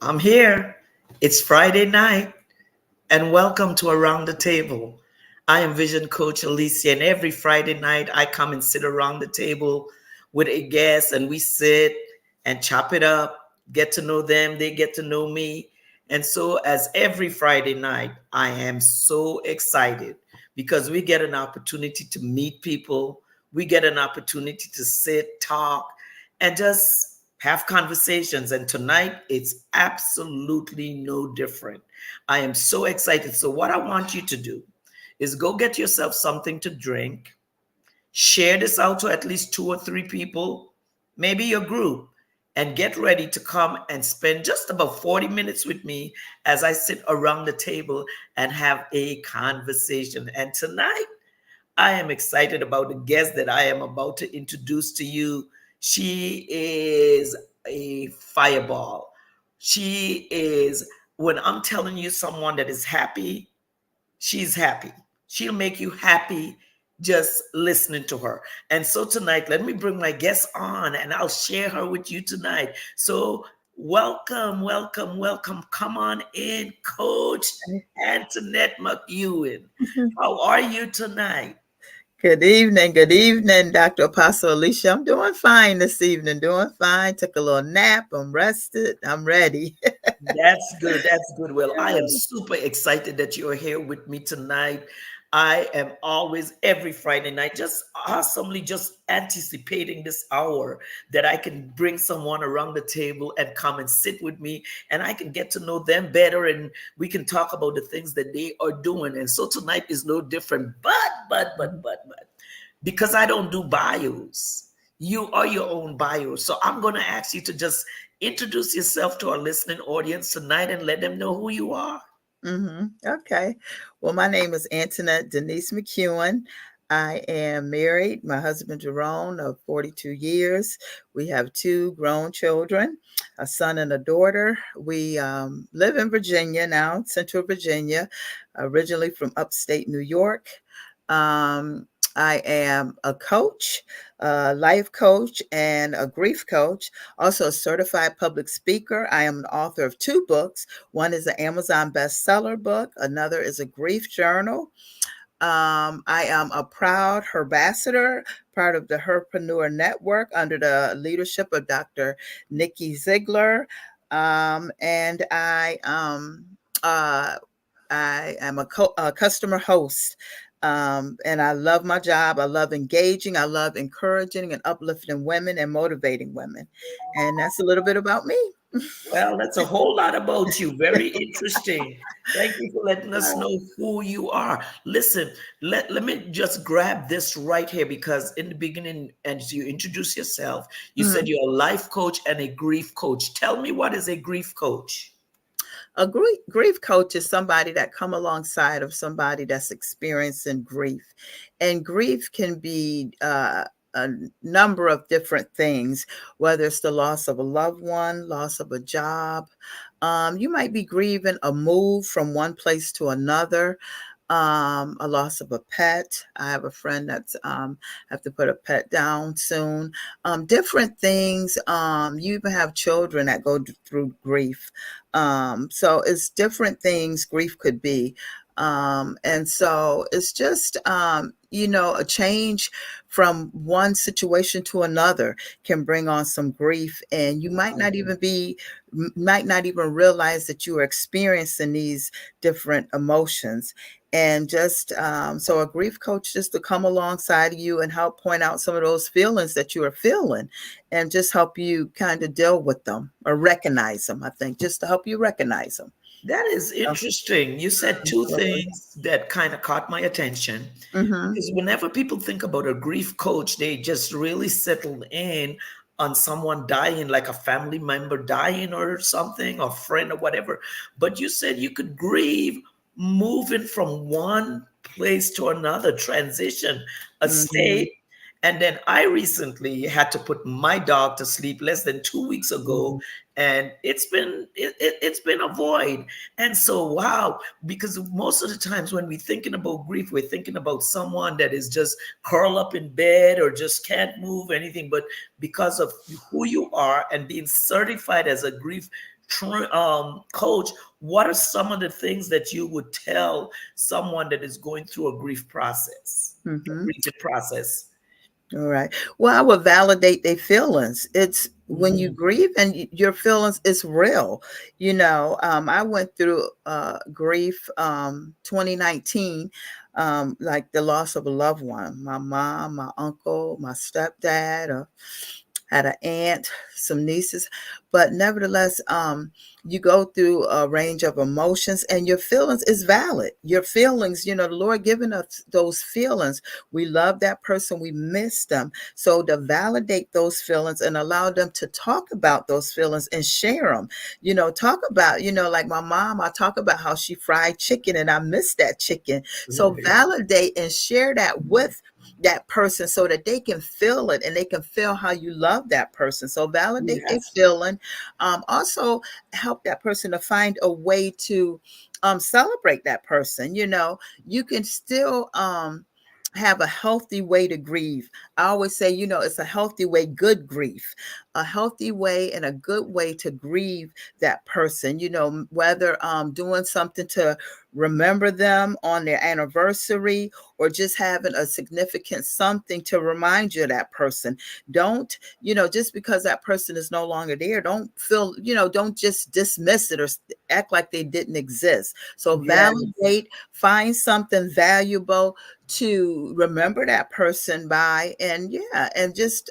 I'm here. It's Friday night, and welcome to Around the Table. I am Vision Coach Alicia, and every Friday night I come and sit around the table with a guest, and we sit and chop it up, get to know them, they get to know me. And so, as every Friday night, I am so excited because we get an opportunity to meet people, we get an opportunity to sit, talk, and just have conversations. And tonight, it's absolutely no different. I am so excited. So, what I want you to do is go get yourself something to drink, share this out to at least two or three people, maybe your group, and get ready to come and spend just about 40 minutes with me as I sit around the table and have a conversation. And tonight, I am excited about the guest that I am about to introduce to you. She is a fireball. She is, when I'm telling you someone that is happy, she's happy. She'll make you happy just listening to her. And so tonight, let me bring my guest on and I'll share her with you tonight. So welcome, welcome, welcome. Come on in, Coach Antoinette McEwen. How are you tonight? Good evening, Dr. Apostle Alicia. I'm doing fine this evening, doing fine. Took a little nap. I'm rested. I'm ready. That's good. That's good. Well, I am super excited that you're here with me tonight. I am always every Friday night just awesomely just anticipating this hour that I can bring someone around the table and come and sit with me and I can get to know them better and we can talk about the things that they are doing. And so tonight is no different. But because I don't do bios, you are your own bio. So I'm going to ask you to just introduce yourself to our listening audience tonight and let them know who you are. Okay. Well, my name is Antoinette Denise McEwen. I am married. My husband, Jerome, of 42 years. We have two grown children, a son and a daughter. We live in Virginia now, Central Virginia, originally from upstate New York. Um, I am a coach, a life coach, and a grief coach, also a certified public speaker. I am an author of two books. One is an Amazon bestseller book, another is a grief journal. I am a proud herbassador, part of the Herpreneur Network under the leadership of Dr. Nikki Ziegler. And uh, I am a customer host. And I love my job. I love engaging. I love encouraging and uplifting women and motivating women. And that's a little bit about me. Well, that's a whole lot about you. Very interesting. Thank you for letting us know who you are. Listen, let me just grab this right here because in the beginning, as you introduce yourself, you said Mhm. you're a life coach and a grief coach. Tell me, what is a grief coach? A grief coach is somebody that come alongside of somebody that's experiencing grief, and grief can be a number of different things, whether it's the loss of a loved one, loss of a job. You might be grieving a move from one place to another, a loss of a pet. I have a friend that's have to put a pet down soon. Different things. You even have children that go through grief. So it's different things grief could be. And so it's just, a change from one situation to another can bring on some grief, and you might not even realize that you are experiencing these different emotions. And just so a grief coach just to come alongside you and help point out some of those feelings that you are feeling and just help you kind of deal with them or recognize them, I think, just to help you recognize them. That is interesting. You said two things that kind of caught my attention. Mm-hmm. Because whenever people think about a grief coach, they just really settle in on someone dying, like a family member dying or something, or friend or whatever. But you said you could grieve moving from one place to another, transition, a Mm-hmm. state. And then I recently had to put my dog to sleep less than 2 weeks ago, and it's been a void. And so, wow, because most of the times when we're thinking about grief, we're thinking about someone that is just curled up in bed or just can't move anything. But because of who you are and being certified as a grief Coach, what are some of the things that you would tell someone that is going through a grief process, a Mm-hmm. grieving process? All right. Well, I would validate their feelings. It's when you Mhm. grieve and your feelings is real. I went through grief 2019, like the loss of a loved one, my mom, my uncle, my stepdad, had an aunt, some nieces, but nevertheless, you go through a range of emotions, and your feelings is valid. Your feelings, the Lord given us those feelings. We love that person, we miss them. So to validate those feelings and allow them to talk about those feelings and share them, talk about, like my mom, I talk about how she fried chicken and I miss that chicken. So Right. validate and share that with that person so that they can feel it and they can feel how you love that person. So validate their Yes. feeling. Also help that person to find a way to celebrate that person. You can still have a healthy way to grieve. I always say, it's a healthy way, good grief, a healthy way and a good way to grieve that person, whether doing something to remember them on their anniversary or just having a significant something to remind you of that person. Don't, just because that person is no longer there, don't feel, don't just dismiss it or act like they didn't exist. So Yes. validate, find something valuable to remember that person by, and yeah, and just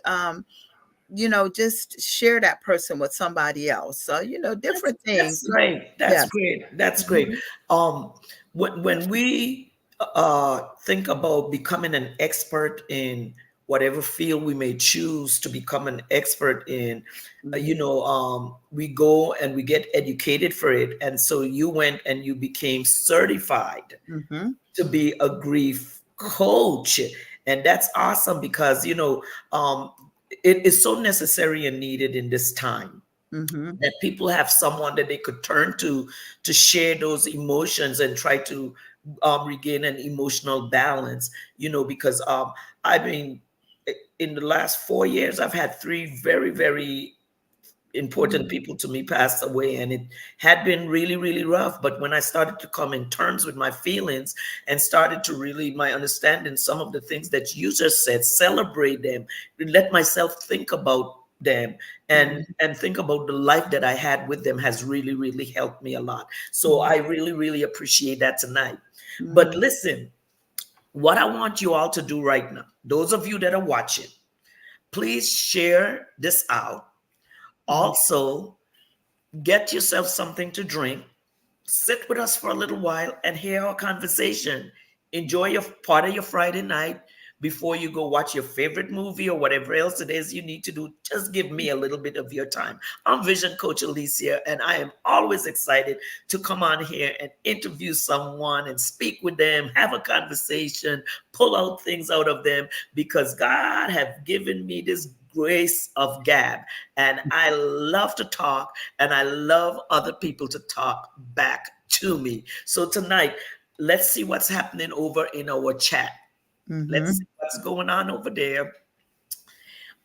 share that person with somebody else. So, different That's things. great. That's Yes. great. That's great. Mhm. Um, when we think about becoming an expert in whatever field we may choose to become an expert in, Mhm. we go and we get educated for it. And so you went and you became certified Mhm. to be a grief coach, and that's awesome because um, it is so necessary and needed in this time Mhm. that people have someone that they could turn to share those emotions and try to regain an emotional balance, because I mean, in the last 4 years I've had three very, very important Mhm. people to me passed away, and it had been really, really rough. But when I started to come in terms with my feelings and started to really my understanding some of the things that you just said, celebrate them, let myself think about them, and Mhm. think about the life that I had with them, has really, really helped me a lot. So Mhm. I really, really appreciate that tonight. But Mhm. listen, what I want you all to do right now, those of you that are watching, please share this out. Mhm. Also, get yourself something to drink, sit with us for a little while, and hear our conversation. Enjoy your part of your Friday night before you go watch your favorite movie or whatever else it is you need to do. Just give me a little bit of your time. I'm Vision Coach Alicia, and I am always excited to come on here and interview someone and speak with them, have a conversation, pull out things out of them, because God have given me this grace of gab, and I love to talk, and I love other people to talk back to me. So tonight, let's see what's happening over in our chat. Let's see Mhm. what's going on over there.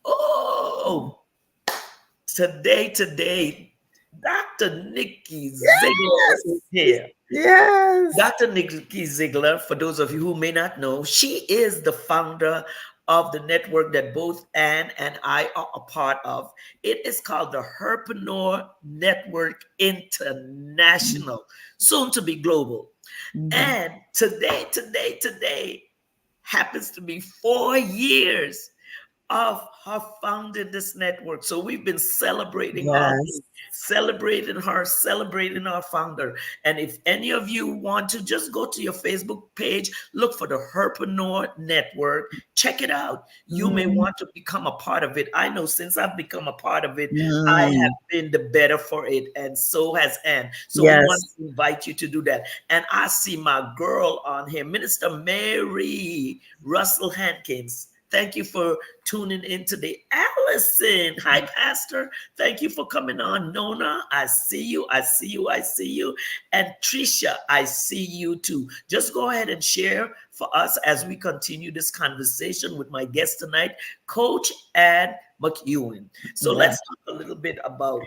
Oh, today, Dr. Nikki Ziegler is Yes. here. Yes. Dr. Nikki Ziegler, for those of you who may not know, she is the founder of the network that both Ann and I are a part of. It is called the Herpreneur Network International, soon to be global. Mhm. And today happens to be 4 years of her founding this network. So we've been celebrating all Yes. week, celebrating her, celebrating our founder. And if any of you want to, just go to your Facebook page, look for the Herpreneur Network, check it out. You may Mhm. want to become a part of it. I know since I've become a part of it, I have Mhm. been the better for it, and so has Ann. So we want Yes. to invite you to do that. And I see my girl on here, Minister Mary Russell Hankins. Thank you for tuning in today. Allison, hi, Pastor. Thank you for coming on. Nona, I see you. I see you. I see you. And Trisha, I see you too. Just go ahead and share for us as we continue this conversation with my guest tonight, Coach Ann McEwen. So Yeah. let's talk a little bit about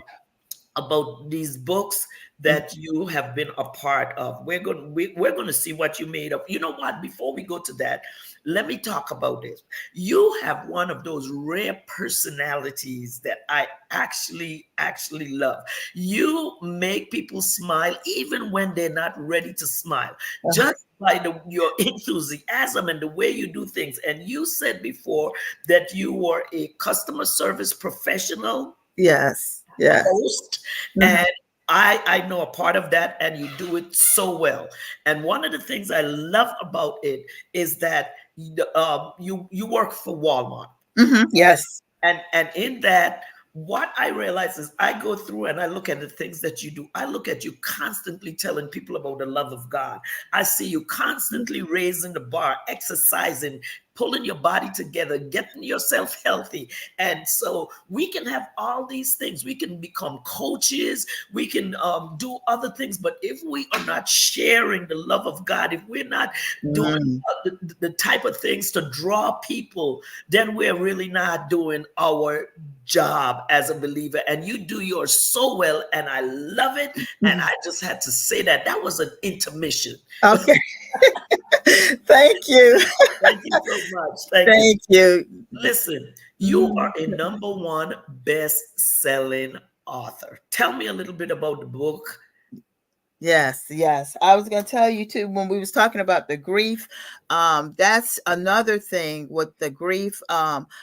about these books that you have been a part of. We're going to see what you made of. You know what? Before we go to that, let me talk about this. You have one of those rare personalities that I actually love. You make people smile even when they're not ready to smile. Just by your enthusiasm and the way you do things. And you said before that you were a customer service professional Yes. Yes. host, Mhm. and I know a part of that, and you do it so well. And one of the things I love about it is that you work for Walmart, Mhm. Yes. and in that, what I realize is I go through and I look at the things that you do. I look at you constantly telling people about the love of God. I see you constantly raising the bar, exercising, pulling your body together, getting yourself healthy. And so we can have all these things. We can become coaches. We can do other things. But if we are not sharing the love of God, if we're not doing Mm. the type of things to draw people, then we're really not doing our job as a believer. And you do yours so well, and I love it. And Mhm. I just had to say that that was an intermission. Okay. Thank you. Thank you so much. Thank you. Thank you. Listen, you are Mhm. a number one best-selling author. Tell me a little bit about the book. Yes, yes. I was going to tell you too when we was talking about the grief. That's another thing with the grief.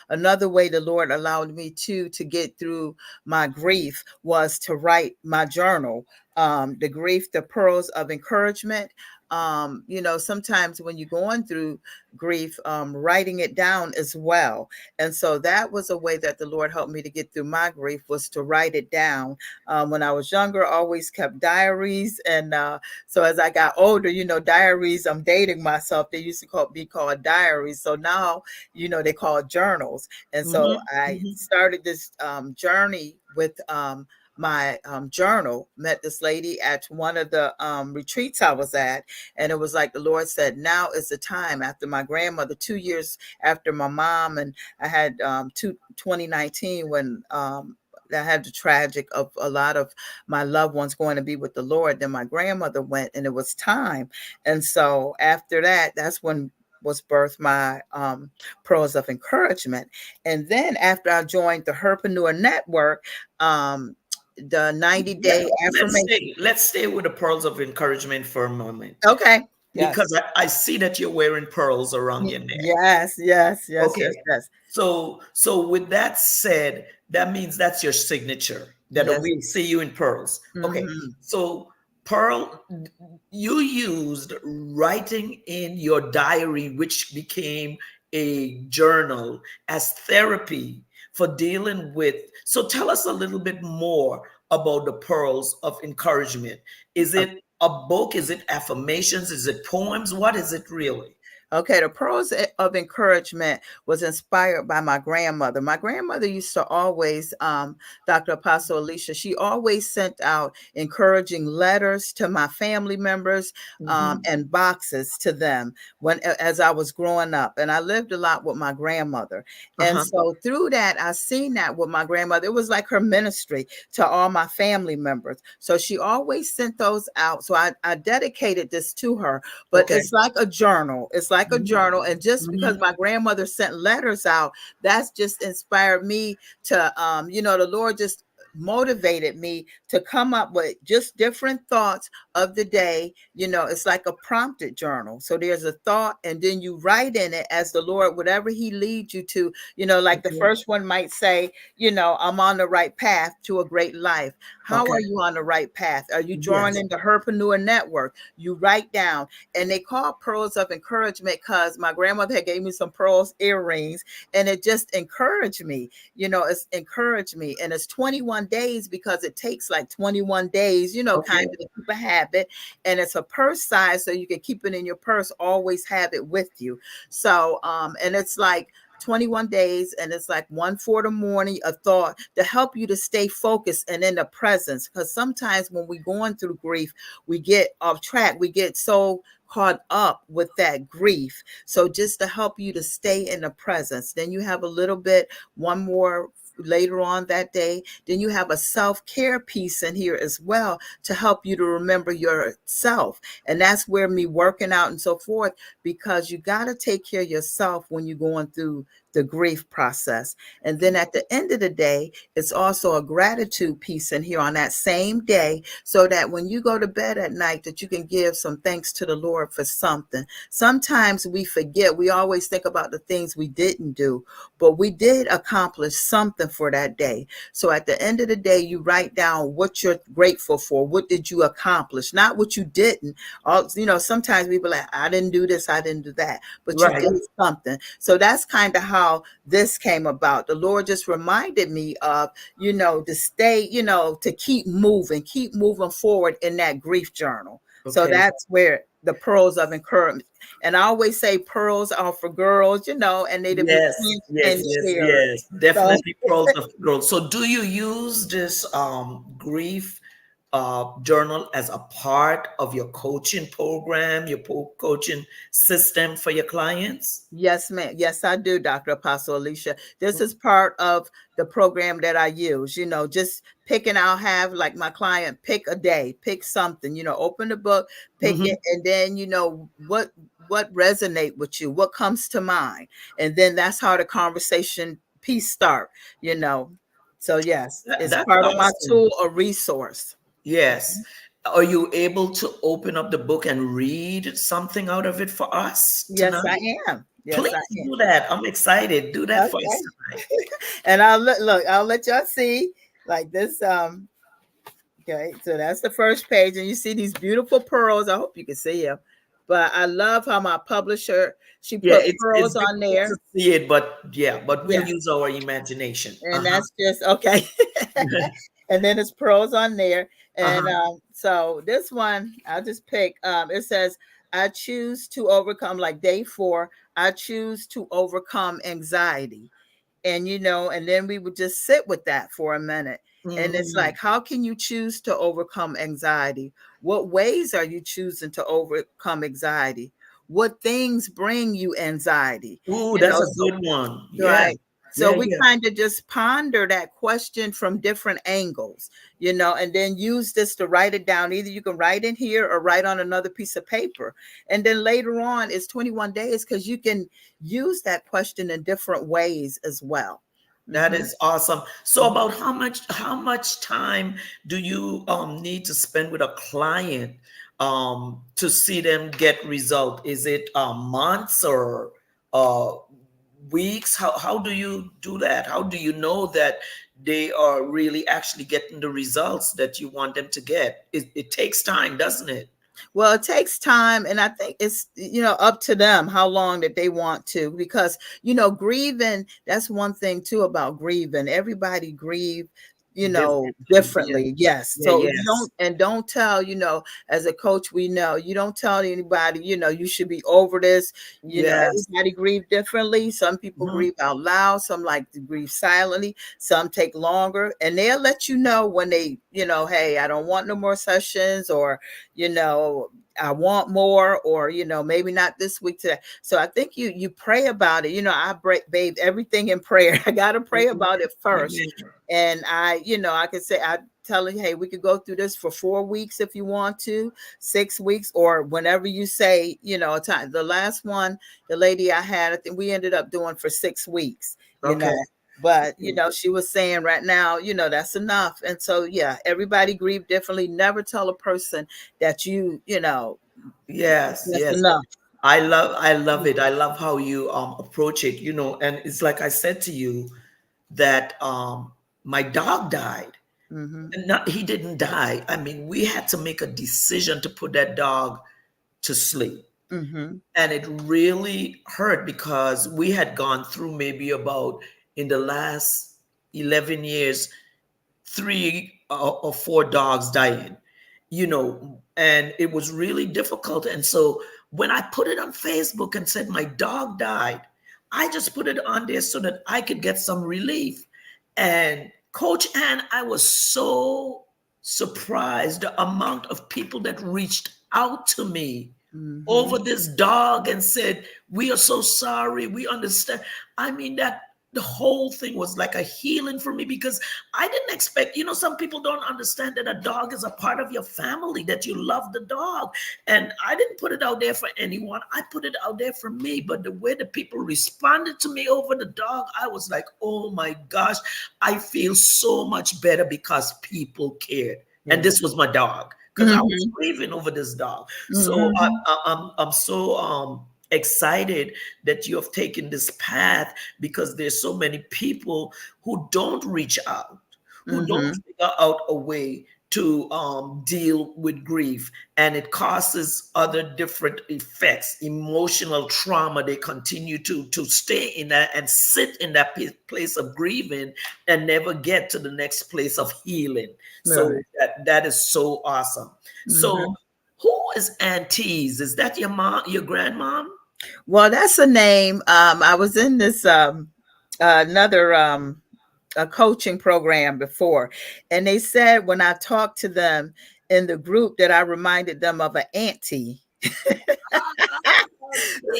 Another way the Lord allowed me to get through my grief was to write my journal. The grief, the pearls of encouragement. Sometimes when you're going through grief, writing it down as well. And so that was a way that the Lord helped me to get through my grief, was to write it down. When I was younger, I always kept diaries. And so as I got older, diaries, I'm dating myself. They used to be called diaries. So now, they call it journals. And so Mhm, I mhm. started this journey with my journal. Met this lady at one of the retreats I was at. And it was like the Lord said, now is the time. After my grandmother, 2 years after my mom, and I had 2019 when I had the tragic of a lot of my loved ones going to be with the Lord. Then my grandmother went, and it was time. And so after that, that's when was birthed my pearls of encouragement. And then after I joined the Herpreneur Network, the 90-day affirmation. Let's stay with the pearls of encouragement for a moment, Okay. Yes. because I see that you're wearing pearls around your neck. Yes. Yes. Yes. Yes. Okay. Yes. So with that said, that means that's your signature, that Yes. we see you in pearls. Okay. Hmm. So pearl, you used writing in your diary, which became a journal, as therapy for dealing with. So tell us a little bit more about the pearls of encouragement. Is it a book? Is it affirmations? Is it poems? What is it really? Okay, the pearls of encouragement was inspired by my grandmother. My grandmother used to always, Dr. Apostle Alicia, she always sent out encouraging letters to my family members, Mhm. and boxes to them as I was growing up. And I lived a lot with my grandmother. And Uh-huh. so through that, I seen that with my grandmother. It was like her ministry to all my family members. So she always sent those out. So I dedicated this to her, but Okay. it's like a journal. It's like a Mhm. journal. And just because Mhm. my grandmother sent letters out, that's just inspired me to, the Lord just motivated me to come up with just different thoughts of the day. It's like a prompted journal. So there's a thought, and then you write in it as the Lord, whatever He leads you to. Like the Okay. first one might say, I'm on the right path to a great life. How Okay. are you on the right path? Are you Yes. joining the Herpreneur Network? You write down, and they call pearls of encouragement because my grandmother had gave me some pearls earrings, and it just encouraged me. It's encouraged me. And it's 21 days because it takes like 21 days, kind Okay. of to keep a habit. And it's a purse size, so you can keep it in your purse, always have it with you. So and it's like 21 days, and it's like one for the morning, a thought to help you to stay focused and in the presence. Because sometimes when we're going through grief, we get off track. We get so caught up with that grief. So just to help you to stay in the presence. Then you have a little bit, one more later on that day. Then you have a self-care piece in here as well to help you to remember yourself. And that's where me working out and so forth, because you got to take care of yourself when you're going through the grief process. And then at the end of the day, it's also a gratitude piece in here on that same day, so that when you go to bed at night, that you can give some thanks to the Lord for something. Sometimes we forget. We always think about the things we didn't do, but we did accomplish something for that day. So at the end of the day, you write down what you're grateful for. What did you accomplish? Not what you didn't. Sometimes people are like, I didn't do this, I didn't do that, but you Right. did something. So that's kind of how this came about. The Lord just reminded me of, to stay, to keep moving forward in that grief journal. So Okay. that's where the pearls of encouragement. And I always say pearls are for girls, and they to be Yes, pinched yes, and yes, shared. yes. So Definitely pros of growth. So do you use this grief journal as a part of your coaching program, your coaching system for your clients? yes, ma'am. Yes, I do, Dr. Apostle Alicia. This is part of the program that I use, just picking. I'll have like my client pick a day, pick something, open the book, pick Hmm. it, and then, what resonate with you, what comes to mind. And then that's how the conversation piece start, you know. So yes, it's That's part of my awesome. tool or resource. Yes. Are you able to open up the book and read something out of it for us Yes, I tonight? am. Yes, I Please do that. I'm excited. Do that am. for us Okay. tonight. And I'll let y'all see like this. Okay, so that's the first page, and you see these beautiful pearls. I hope you can see them. But I love how my publisher, she Yeah, put it's pearls on difficult to there. see it, but yeah, but we'll Yeah. use our imagination. And Uh-huh. that's just okay. And then it's pearls on there. And Uh-huh. so this one I'll just pick. It says, I choose to overcome, like day 4, I choose to overcome anxiety. And and then we would just sit with that for a minute. And it's Mm. like, how can you choose to overcome anxiety? What ways are you choosing to overcome anxiety? What things bring you anxiety? Ooh, that's a So good one. Yeah. right. So Yeah, we yeah. kind of just ponder that question from different angles, and then use this to write it down. Either you can write in here or write on another piece of paper. And then later on it's 21 days, because you can use that question in different ways as well. That Hmm. is awesome. So about how much time do you need to spend with a client to see them get result? Is it months or uh weeks? How do you do that? How do you know that they are really actually getting the results that you want them to get? It takes time, doesn't it? Well, it takes time, and I think it's up to them how long that they want to, because grieving, that's one thing too about grieving. Everybody grieve Differently. Yeah. differently. Yes. Yeah, So yes. don't tell, as a coach, we know you don't tell anybody, you should be over this. Yes. Everybody grieve differently. Some people Mhm. grieve out loud, some like to grieve silently, some take longer, and they'll let you know when they, hey, I don't want no more sessions, or you know I want more, or maybe not this week today. So I think you pray about it. I bathe everything in prayer. I got to pray about it first. Amen. And I could say, I tell you, hey, we could go through this for 4 weeks if you want to, 6 weeks, or whenever you say, a time. The last one, the lady I had, I think we ended up doing for 6 weeks, Okay. but she was saying right now, that's enough. And so yeah, everybody grieve differently. Never tell a person that Yes, that's yes. enough. I love it. I love how you approach it, and it's like I said to you that my dog died. Mm-hmm. And not he didn't die. I mean, we had to make a decision to put that dog to sleep. Mm-hmm. And it really hurt because we had gone through maybe about in the last 11 years 3 or 4 dogs dying, and it was really difficult. And so when I put it on Facebook and said my dog died, I just put it on there so that I could get some relief. And Coach Ann, I was so surprised the amount of people that reached out to me Mm-hmm. over this dog and said, we are so sorry, we understand. I mean, that the whole thing was like a healing for me because I didn't expect, some people don't understand that a dog is a part of your family, that you love the dog. And I didn't put it out there for anyone. I put it out there for me. But the way the people responded to me over the dog, I was like, oh my gosh, I feel so much better because people cared. And Yeah. this was my dog because I was Mhm. grieving over this dog. So Mhm. I'm so excited that you have taken this path because there's so many people who don't reach out, who don't Mhm. figure out a way to deal with grief, and it causes other different effects, emotional trauma. They continue to stay in that and sit in that place of grieving and never get to the next place of healing. So Right. that is so awesome. So Mhm. who is Aunties? Is that your mom, your grandmom? Well, that's a name. I was in this another a coaching program before, and they said when I talked to them in the group that I reminded them of an auntie.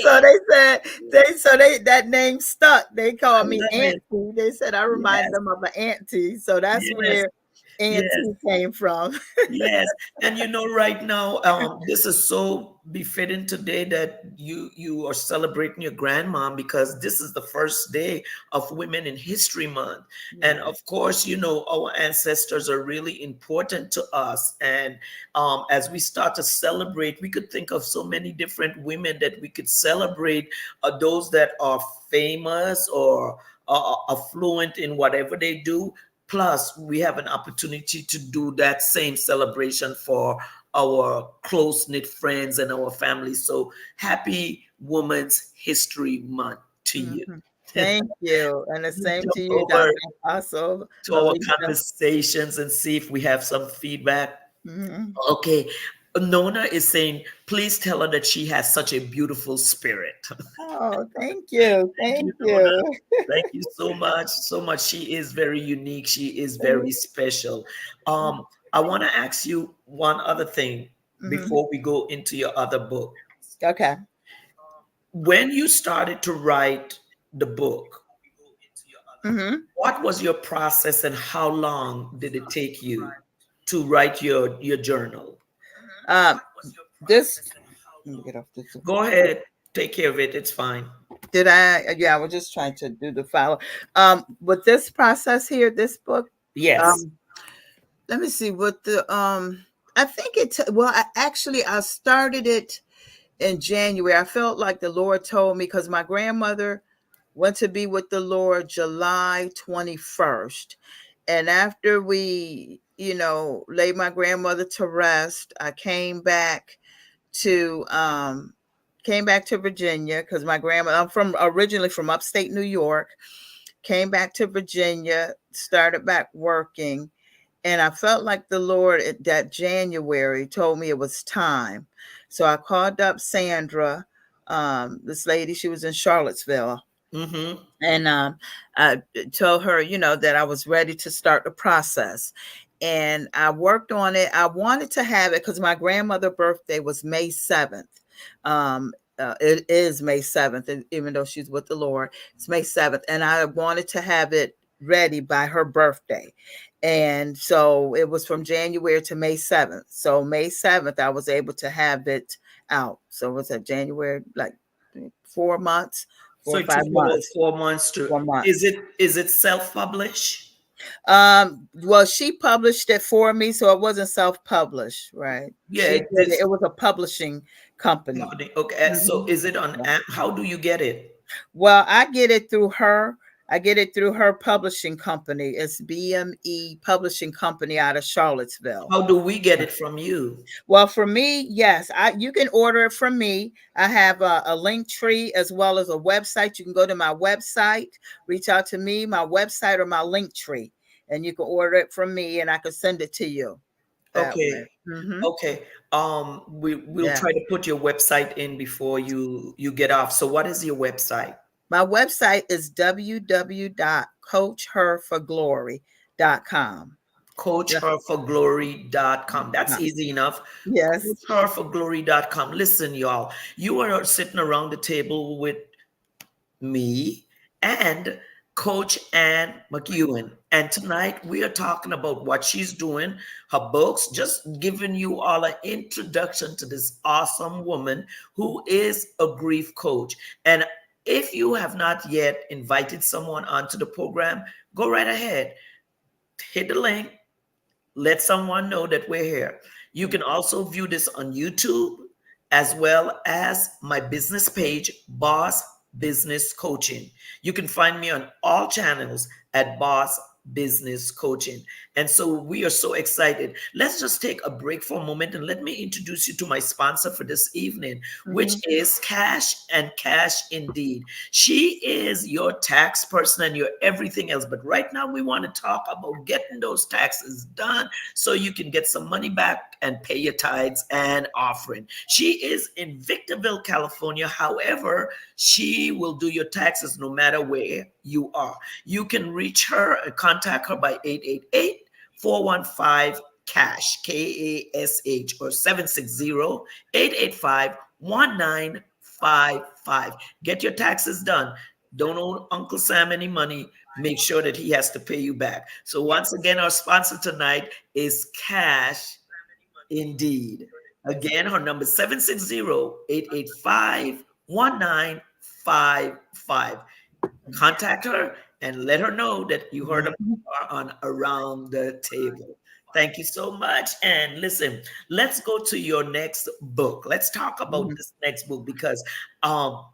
So Okay. they said they that name stuck. They I called me love it. auntie. They said I remind Yes, them of an auntie. So that's yes, where yes. auntie came from. Yes, and right now, this is so befitting today that you are celebrating your grandmom because this is the first day of Women in History Month, and Right. of course, our ancestors are really important to us. And as we start to celebrate, we could think of so many different women that we could celebrate. Those that are famous or affluent in whatever they do. Plus, we have an opportunity to do that same celebration for our close knit friends and our families. So, happy Women's History Month to you. Mhm. Thank you. And the same Jump to you, Dr. over Apostle to our Alicia. conversations and see if we have some feedback. Mhm. Okay. Nona is saying, please tell her that she has such a beautiful spirit. Oh, thank you. Thank you, Thank Nona. you. Thank you so much. So much. She is very unique. She is very special. Um, I want to ask you one other thing Mhm. before we go into your other book. Okay. When you started to write the book, Mhm. what was your process and how long did it take you to write your journal? Um, this let me get off this. Go ahead, take care of it. It's fine. Did I? Yeah, I was just trying to do the follow. With this process here, this book, Yes. um, let me see what the I think well, I started it in January. I felt like the Lord told me because my grandmother went to be with the Lord July 21st. And after we, laid my grandmother to rest, I to came back to Virginia because my grandma I'm from originally from upstate New York, came back to Virginia, started back working, and I felt like the Lord that January told me it was time. So I called up Sandra, this lady, she was in Charlottesville, Mm-hmm. and I told her, that I was ready to start the process. And I worked on it. I wanted to have it because my grandmother's birthday was May 7th. It is May 7th, even though she's with the Lord, it's May 7th. And I wanted to have it ready by her birthday. And so it was from January to May 7th. So May 7th, I was able to have it out. So it was a January, like 4 months, So four or it five took you about months, 4 months to. Is4 months. it self-published? Well, she published it for me, so it wasn't self-published, right? Yeah, She did it. this It was a publishing company. company. Okay, so Mhm. is it on Yeah. app? How do you get it? Well, I get it through her. I get it through her publishing company. It's BME Publishing Company out of Charlottesville. How do we get it from you? Well, for me, yes, you can order it from me. I have a link tree as well as a website. You can go to my website, reach out to me, my website or my link tree, and you can order it from me, and I can send it to you that way. Okay, Mm-hmm. okay. We'll Yeah, try to put your website in before you get off. So what is your website? my website is www.coachherforglory.com. Yeah. CoachHerForGlory.com. That's easy enough. Yes. CoachHerForGlory.com. Listen, y'all, you are sitting around the table with me and Coach Ann McEwen. And tonight we are talking about what she's doing, her books, just giving you all an introduction to this awesome woman who is a grief coach. And if you have not yet invited someone onto the program, go right ahead, hit the link, let someone know that we're here. You can also view this on YouTube as well as my business page, Boss Business Coaching. You can find me on all channels at Boss Business Coaching. And so we are so excited. Let's just take a break for a moment and let me introduce you to my sponsor for this evening, which Mm-hmm. is Cash and Cash Indeed. She is your tax person and your everything else. But right now, we want to talk about getting those taxes done so you can get some money back and pay your tithes and offering. She is in Victorville, California. However, she will do your taxes no matter where you are. You can reach her and contact her by 888-415 cash KASH or 760-885-1955. Get your taxes done. Don't owe Uncle Sam any money. Make sure that he has to pay you back. So once again, our sponsor tonight is Cash Indeed. Again, her number is 760-885-1955. Contact her and let her know that you heard about Mm-hmm. her on Around the Table. Thank you so much. And listen, let's go to your next book. Let's talk about Mm-hmm. this next book because um,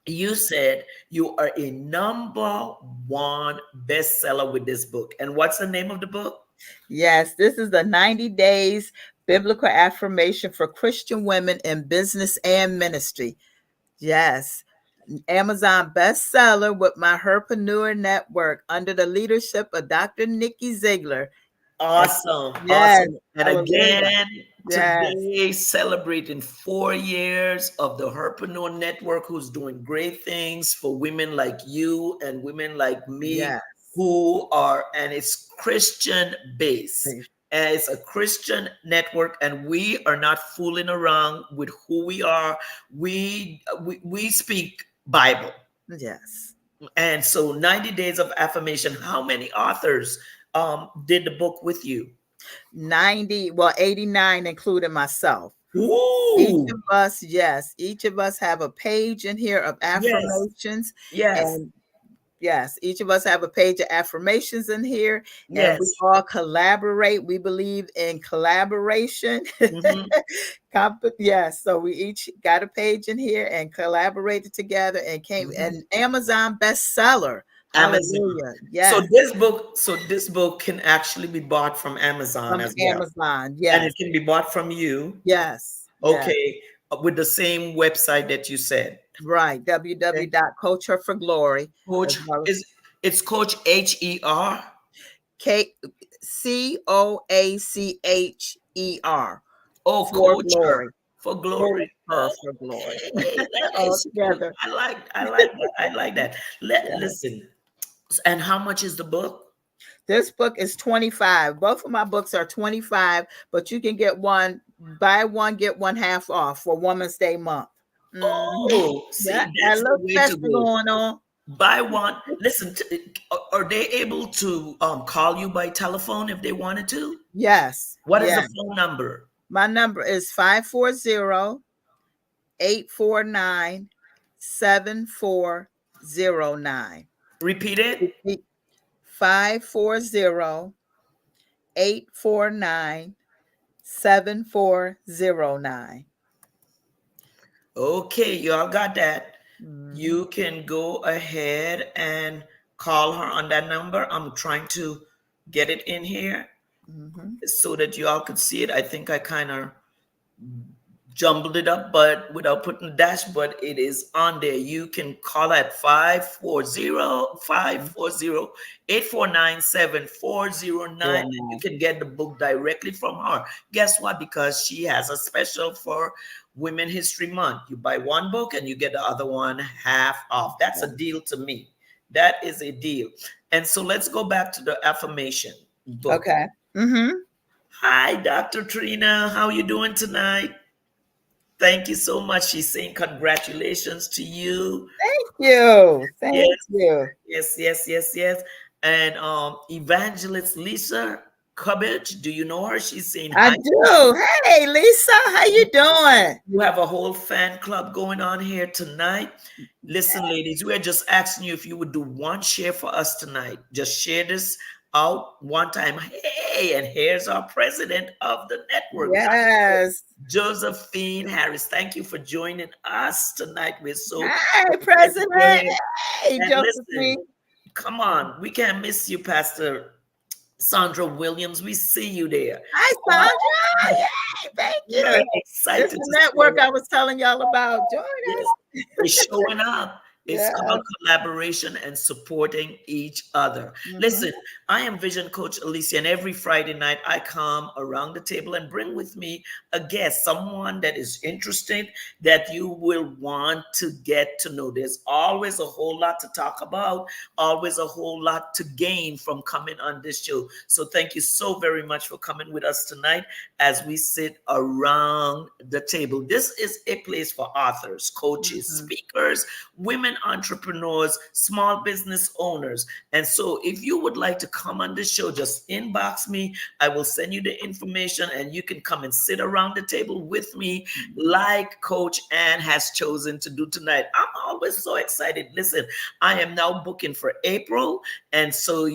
you said you are a number one bestseller with this book. And what's the name of the book? Yes, this is the 90 days biblical affirmation for Christian women in business and ministry. Yes. Amazon bestseller with my Herpreneur Network under the leadership of Dr. Nikki Ziegler. And Awesome, yes, awesome. And hallelujah. again, Yes, today celebrating 4 years of the Herpreneur Network, who's doing great things for women like you and women like me yes. who are, and it's Christian based. And it's a Christian network, and we are not fooling around with who we are. We speak Bible. Yes. And so 90 days of affirmation. How many authors did the book with you? 90, well, 89, including myself. Each Ooh, of us, yes, each of us have a page in here of yes, affirmations. yes, And yes, each of us have a page of affirmations in here, and we yes. all collaborate. We believe in collaboration. Hmm. Yes, so we each got a page in here and collaborated together and came Hmm. an Amazon bestseller. Amazon. Hallelujah. So Yes, this book can actually be bought from Amazon from as well, Amazon. and Yes, it can be bought from you. yes, yes. Okay, with the same website that you said. Right. Okay. www.coachherforglory Coach as well as is it's Coach Her. K COACHER Oh, for Coach Her glory. for Coach glory. her Oh, for glory. that All is cool. together. I like that. I like that. Yeah. Listen. And how much is the book? This book is 25. Both of my books are 25, but you can get one, buy one, get one half off for Woman's Day month. Hmm. Oh, Yeah, see, got a that's the little way to special go. going on. Buy one. Listen, are they able to call you by telephone if they wanted to? Yes, What is the yeah. phone number? My number is 540-849-7409. Repeat it. 540-849-7409. Okay, y'all got that. Mm-hmm. You can go ahead and call her on that number. I'm trying to get it in here Mm-hmm. so that y'all could see it. I think I kind of jumbled it up, but without putting the dash, but it is on there. You can call at 540-849-7409, and you 09. can get the book directly from her. Guess what? Because she has a special for Women History Month. You buy one book and you get the other one half off. That's a deal to me. That is a deal. And so let's go back to the affirmation book. Okay. Mm-hmm. Hi, Dr. Trina. How you doing tonight? Thank you so much. She's saying congratulations to you. Thank you. Yes, Thank you. yes, yes, yes, yes. And Evangelist Lisa Cubbage, do you know her? She's saying I hi. do. Hey, Lisa, how you doing? You have a whole fan club going on here tonight. Listen, ladies, we're just asking you if you would do one share for us tonight. Just share this out one time. Hey, and here's our president of the network, Yes. Josephine Harris. Thank you for joining us tonight. We're so Hi, excited you're President. here. Hey, And listen, Josephine. come on, we can't miss you, Pastor Sandra Williams. We see you there. Hi, Uh, Sandra. Yay, thank we're you. This excited is to the network share. I was telling y'all about. Join Yes, us. it's showing up. It's Yeah. called collaboration and supporting each other. Hmm. Listen, I am Vision Coach Alicia, and every Friday night I come around the table and bring with me a guest, someone that is interested, that you will want to get to know. There's always a whole lot to talk about, always a whole lot to gain from coming on this show. So thank you so very much for coming with us tonight as we sit around the table. This is a place for authors, coaches, Hmm. speakers, women entrepreneurs, small business owners. And so if you would like to come on this show, just inbox me. I will send you the information and you can come and sit around the table with me like Coach Ann has chosen to do tonight. I'm always so excited. Listen, I am now booking for April. And so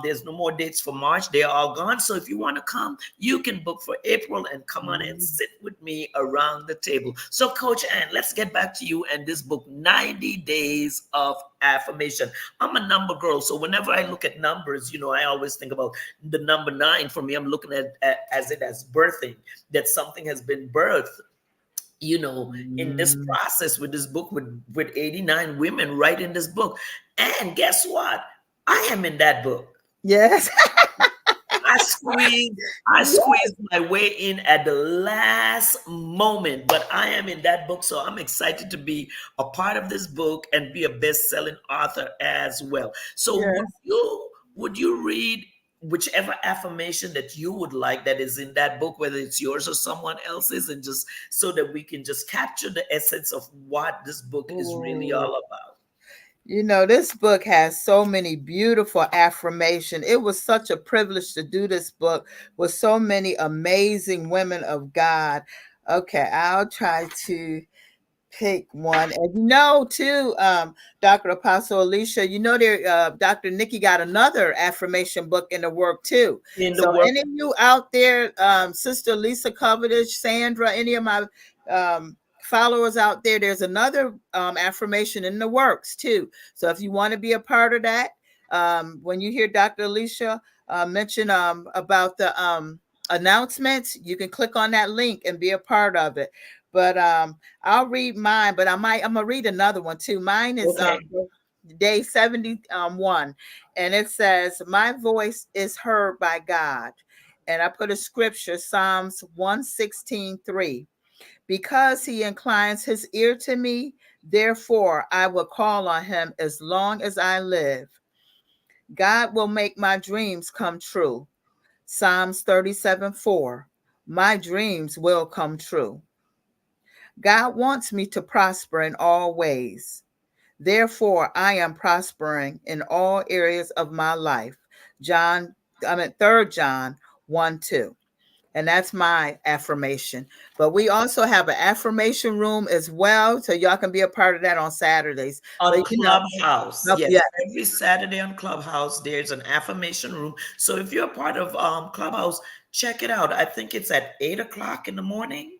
there's no more dates for March. They're all gone. So if you want to come, you can book for April and come on and sit with me around the table. So Coach Ann, let's get back to you and this book, 90 Days of Affirmation. I'm a number girl. So whenever I look at numbers, I always think about the number 9. For me, I'm looking at as it as birthing, that something has been birthed, in this Mm. process with this book, with 89 women writing this book. And guess what? I am in that book. Yes. I squeezed, I Yes. squeezed my way in at the last moment, but I am in that book, so I'm excited to be a part of this book and be a best-selling author as well. So Yes. would you read whichever affirmation that you would like that is in that book, whether it's yours or someone else's, and just so that we can just capture the essence of what this book is really Ooh. all about. This book has so many beautiful affirmation. It was such a privilege to do this book with so many amazing women of God. Okay, I'll try to pick one. And too, Dr. Apostle Alicia, there, Dr. Nikki got another affirmation book in the work too. In the So work, any of you out there, Sister Lisa Covetich, Sandra, any of my followers out there, there's another affirmation in the works too. So if you want to be a part of that, when you hear Dr. Alicia mention about the announcements, you can click on that link and be a part of it. But I'll read mine, but I'm gonna read another one too. Mine is okay. day 71, and it says, "My voice is heard by God." And I put a scripture, Psalms 116:3. Because he inclines his ear to me, therefore I will call on him as long as I live. God will make my dreams come true. Psalms 37:4. My dreams will come true. God wants me to prosper in all ways. Therefore, I am prospering in all areas of my life. 3 John 1:2. And that's my affirmation. But we also have an affirmation room as well. So y'all can be a part of that on Saturdays. On But Clubhouse, yes. yeah. Every Saturday on Clubhouse, there's an affirmation room. So if you're a part of Clubhouse, check it out. I think it's at 8 o'clock in the morning,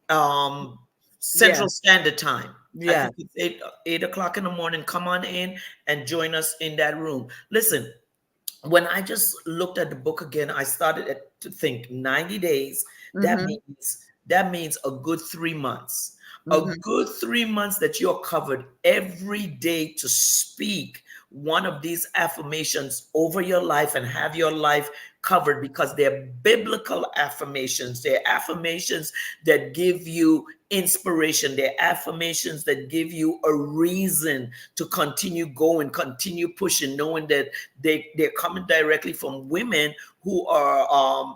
um, Yeah. Central Standard Time. I Yeah. think it's 8 o'clock in the morning. Come on in and join us in that room. Listen, when I just looked at the book again, I started to think 90 days. That Mm-hmm. means a good 3 months. A Mm-hmm. good 3 months that you're covered every day to speak one of these affirmations over your life and have your life covered, because they're biblical affirmations. They're affirmations that give you inspiration. They're affirmations that give you a reason to continue going, continue pushing, knowing that they're coming directly from women who are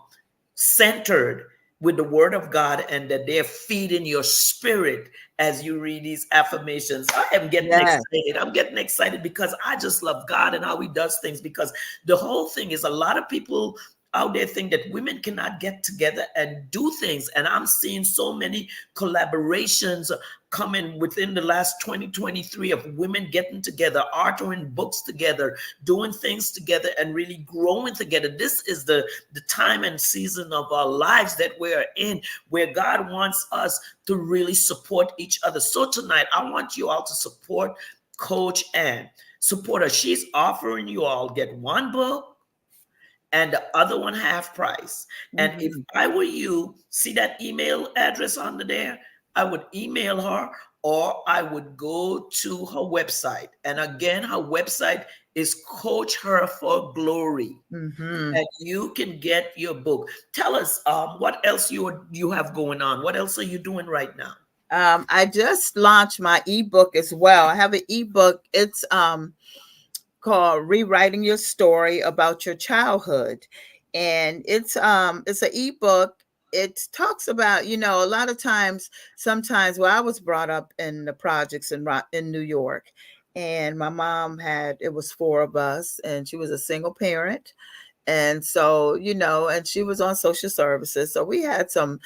centered with the word of God, and that they're feeding your spirit as you read these affirmations. I am getting Yes. excited. I'm getting excited because I just love God and how he does things. Because the whole thing is, a lot of people out there think that women cannot get together and do things. And I'm seeing so many collaborations coming within the last 2023 of women getting together, authoring books together, doing things together, and really growing together. This is the time and season of our lives that we're in, where God wants us to really support each other. So tonight, I want you all to support Coach Ann. Support her. She's offering you all get one book and the other one half price. And if Mhm. I were you, see that email address under there? I would email her, or I would go to her website. And again, her website is Coach Her for Glory. Mhm. And you can get your book. Tell us what else you have going on. What else are you doing right now? I just launched my ebook as well. I have an ebook. It's called Rewriting Your Story About Your Childhood. And it's an ebook. It talks about, a lot of times, sometimes, well, I was brought up in the projects in New York, and my mom had, it was four of us, and she was a single parent. And so, and she was on social services. So we had some,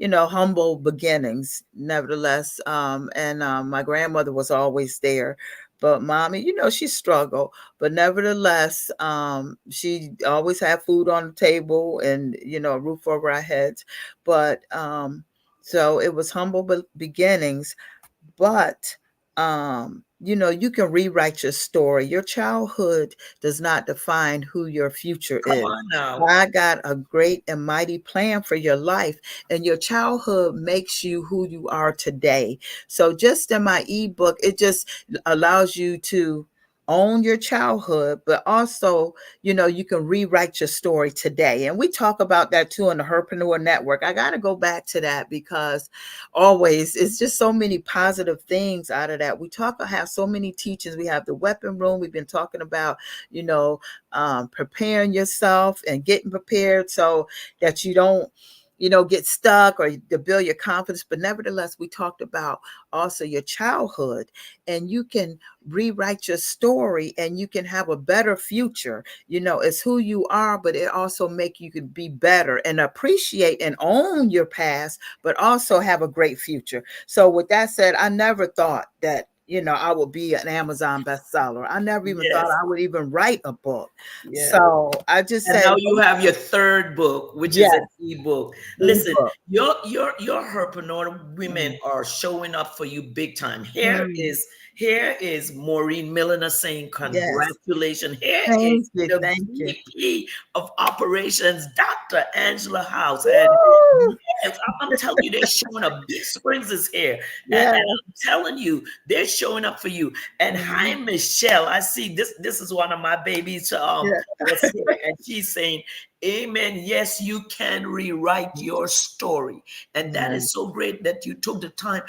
humble beginnings, nevertheless. And my grandmother was always there. But mommy, she struggled. But nevertheless, she always had food on the table and, a roof over our heads. But so it was humble beginnings, but you can rewrite your story. Your childhood does not define who your future Come is. on now. God got a great and mighty plan for your life, and your childhood makes you who you are today. So just in my ebook, it just allows you to own your childhood, but also, you can rewrite your story today. And we talk about that too in the Herpreneur Network. I got to go back to that because always it's just so many positive things out of that. Have so many teachings. We have the weapon room. We've been talking about, you know, preparing yourself and getting prepared so that you don't, get stuck or to build your confidence. But nevertheless, we talked about also your childhood, and you can rewrite your story and you can have a better future. It's who you are, but it also make you could be better and appreciate and own your past, but also have a great future. So with that said, I never thought that I would be an Amazon bestseller. I never even thought Yes, I would even write a book. yes. So I just And said, now you have your third book, which is an yes, ebook. Listen, ebook. your herpreneur women Mm, are showing up for you big time. mm, Here is Maureen Milliner saying yes. congratulations. Here is Thank you. the Thank you. VP of operations, Dr. Angela House. And Woo! yes, I'm telling you, they're showing up. Big Springs is here. And Yes. I'm telling you, they're showing up for you. And hi, Mhm. Michelle. I see this. This is one of my babies. Yeah. That's here. And she's saying, Amen. Yes, you can rewrite your story. And that Yeah. is so great that you took the time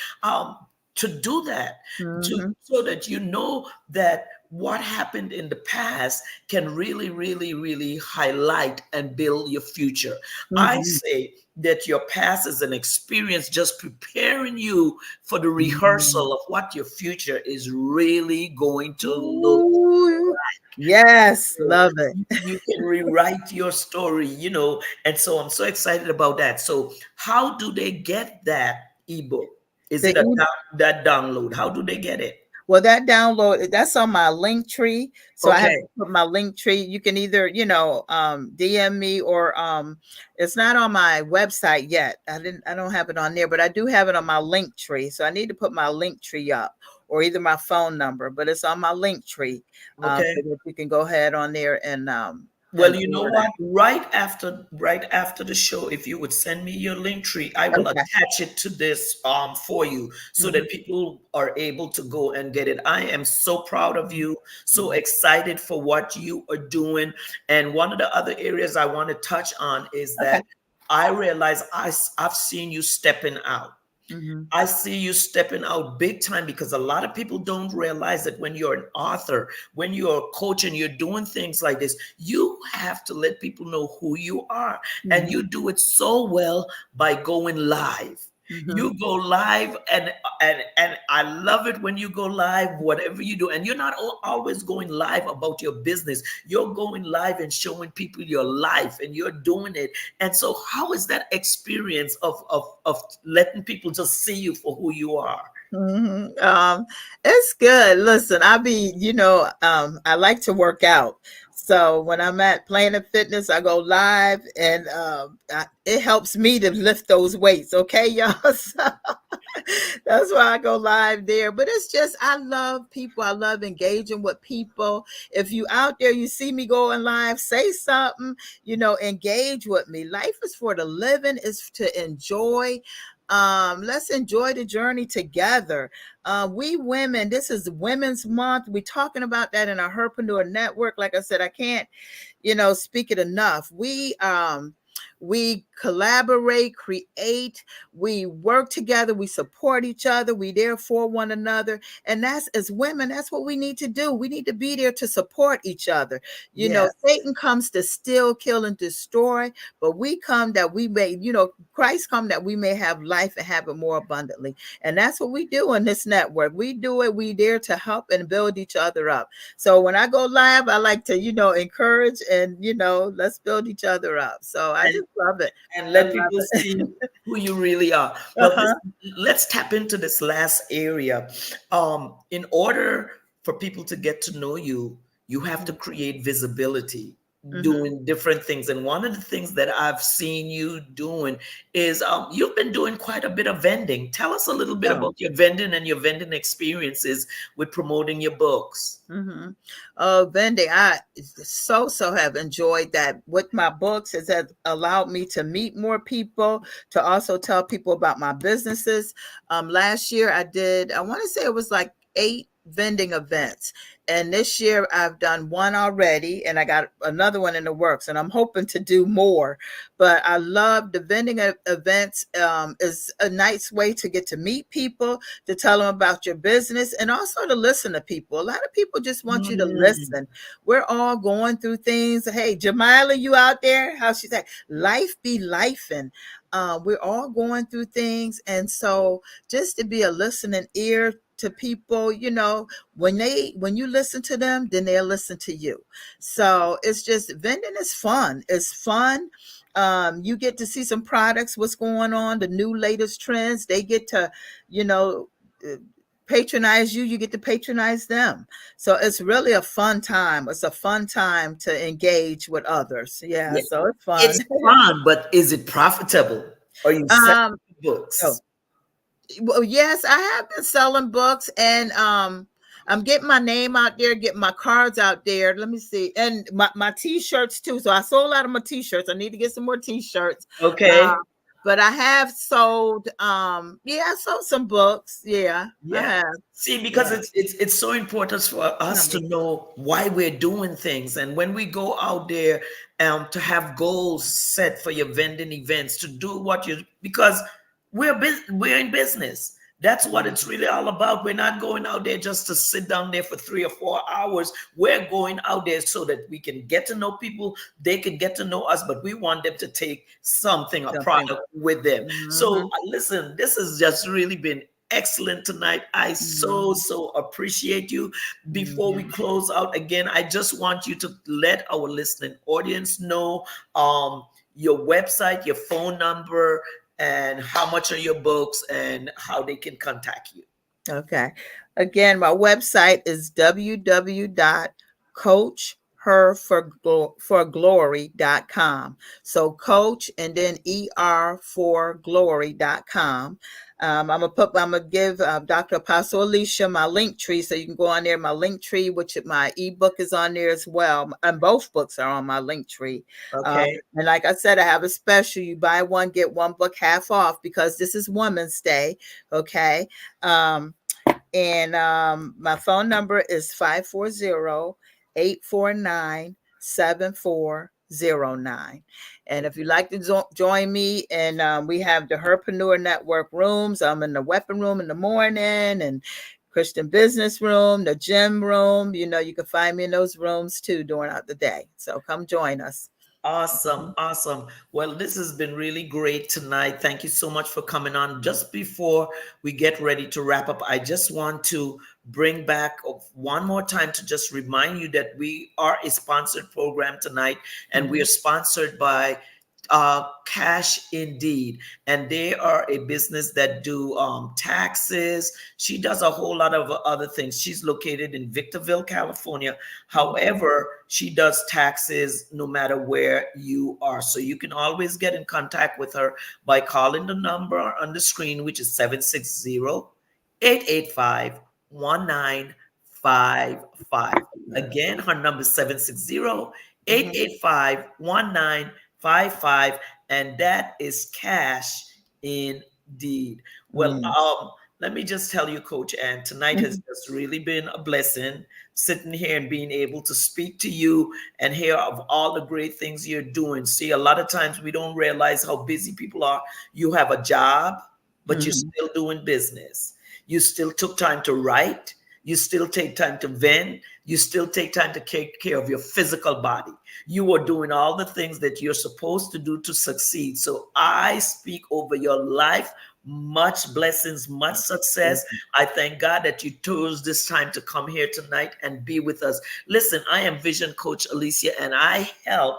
to do that, Mhm. so that you know that what happened in the past can really, really, really highlight and build your future. I Mhm. say that your past is an experience just preparing you for the Mhm. rehearsal of what your future is really going to look. Ooh. Yes, love it. You can rewrite your story, and so I'm so excited about that. So how do they get that ebook? Is The it that download? How do they get it? Well, that download, that's on my link tree. So I have Okay. to put my link tree. You can either, DM me, or it's not on my website yet. I don't have it on there, but I do have it on my link tree. So I need to put my link tree up, or either my phone number, but it's on my link tree. So Okay. that you can go ahead on there Well, and you know order what? that. Right after the show, if you would send me your link tree, I will Okay. attach it to this for you, so Mhm. that people are able to go and get it. I am so proud of you, so Mhm. excited for what you are doing. And one of the other areas I want to touch on is Okay. that I realize I've seen you stepping out. Mhm. I see you stepping out big time, because a lot of people don't realize that when you're an author, when you're a coach and you're doing things like this, you have to let people know who you are. And Mhm. you do it so well by going live. Mhm. You go live, and I love it when you go live, whatever you do. And you're not always going live about your business. You're going live and showing people your life, and you're doing it. And so, how is that experience of letting people just see you for who you are? Mhm. It's good. Listen, I like to work out. So when I'm at Planet Fitness, I go live, and it helps me to lift those weights. Okay, y'all. So that's why I go live there. But it's just, I love people. I love engaging with people. If you out there, you see me going live, say something, engage with me. Life is for the living, is to enjoy. Let's enjoy the journey together. We women, this is Women's Month. We're talking about that in our Herpreneur Network. Like I said, I can't speak it enough. We collaborate, create, we work together, we support each other, we there for one another. And that's, as women, that's what we need to do. We need to be there to support each other. Yes. Satan comes to steal, kill, and destroy, but we come that we may, Christ come that we may have life and have it more abundantly. And that's what we do in this network. We do it, we there to help and build each other up. So when I go live, I like to, encourage and, let's build each other up. So I And just love it. and I let love people it. see who you really are. Well, Uh-huh. let's tap into this last area. In order for people to get to know you, you have to create visibility, Mm-hmm. doing different things. And one of the things that I've seen you doing is, you've been doing quite a bit of vending. Tell us a little bit Oh. about your vending and your vending experiences with promoting your books. Mm-hmm. Oh, vending. I so have enjoyed that with my books. It has allowed me to meet more people, to also tell people about my businesses. Last year I did, I want to say it was like 8 vending events. And this year I've done one already, and I got another one in the works, and I'm hoping to do more. But I love the vending events. Is a nice way to get to meet people, to tell them about your business, and also to listen to people. A lot of people just want you to Mm, listen. We're all going through things. Hey, Jamila, you out there? How she say? Life be lifing. We're all going through things, and so just to be a listening ear to people, when you listen to them, then they'll listen to you. So it's just, vending is fun. It's fun. You get to see some products, what's going on, the new latest trends. They get to, you know, uh, patronize you. You get to patronize them. So it's really a fun time. It's a fun time to engage with others. Yeah, yeah, so it's fun. it's fun, but is it profitable? Are you selling um, oh, books? well, yes, I have been selling books, and I'm getting my name out there, getting my cards out there. Let me see, and my t-shirts too. So I sold out of my t-shirts. I need to get some more t-shirts. Uh, Okay. but I have sold, yeah, I sold some books. Yeah, I Yeah. have. See, because Yeah, it's so important for not us to me. know why we're doing things, and when we go out there, to have goals set for your vending events, to do what you, because we're in business. That's what it's really all about. We're not going out there just to sit down there for 3 or 4 hours. We're going out there so that we can get to know people, they can get to know us, but we want them to take something, a Something. product with them. So Mm-hmm, listen, this has just really been excellent tonight. I so, mm-hmm, so appreciate you. Before we mm-hmm. close out again, I just want you to let our listening audience know, your website, your phone number, and how much are your books, and how they can contact you. Okay. Again, my website is www.coachherforglory.com. So coach and then er for glory.com. I'm gonna give Dr. Apostle Alicia my link tree, so you can go on there. My link tree, which my ebook is on there as well, and both books are on my link tree. Okay. And like I said, I have a special. You buy one, get one book half off, because this is Women's Day. Okay. Um, and my phone number is 540-849-7400. 0809. And if you'd like to join me, and we have the Herpreneur Network rooms. I'm in the weapon room in the morning, and Christian business room, the gym room. You can find me in those rooms too during the day. So come join us. Awesome, awesome. Well, this has been really great tonight. Thank you so much for coming on. Just before we get ready to wrap up, I just want to bring back one more time to just remind you that we are a sponsored program tonight, and we are sponsored by Cash Indeed, and they are a business that do taxes. She does a whole lot of other things. She's located in Victorville, California. However, she does taxes no matter where you are. So you can always get in contact with her by calling the number on the screen, which is 760-885-1955. Again, her number is 760-885-1955, and that is Cash Indeed. Well, let me just tell you, Coach Ann, tonight has just really been a blessing sitting here and being able to speak to you and hear of all the great things you're doing. See, a lot of times we don't realize how busy people are. You have a job, but you're still doing business. You still took time to write. You still take time to vent. You still take time to take care of your physical body. You are doing all the things that you're supposed to do to succeed. So I speak over your life. Much blessings, much success. I thank God that you chose this time to come here tonight and be with us. Listen, I am Vision Coach Alicia, and I help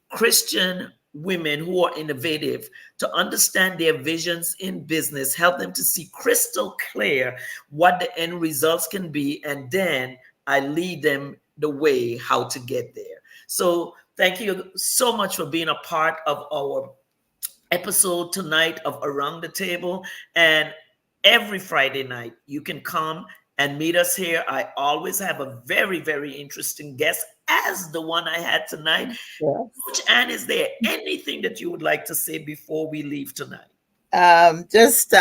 Christian women who are innovative to understand their visions in business, help them to see crystal clear what the end results can be, and then I lead them the way how to get there. So thank you so much for being a part of our episode tonight of Around the Table. And every Friday night, you can come and meet us here. I always have a very, very interesting guest, as the one I had tonight. Coach Ann, is there anything that you would like to say before we leave tonight? Just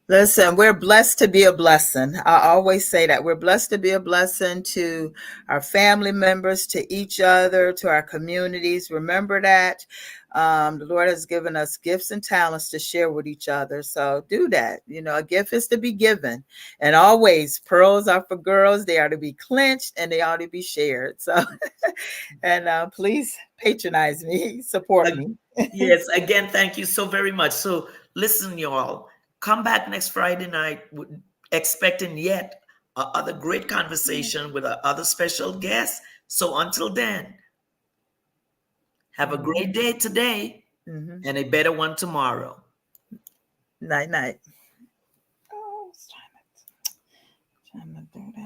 Listen, we're blessed to be a blessing. I always say that we're blessed to be a blessing to our family members, to each other, to our communities. Remember that the Lord has given us gifts and talents to share with each other. So do that. A gift is to be given. And always, pearls are for girls. They are to be clenched and they are to be shared. So, and please patronize me, support me. Yes, again, thank you so very much. So listen, y'all. Come back next Friday night expecting yet other great conversation with other special guests. So until then, have a great day today and a better one tomorrow. Night, night.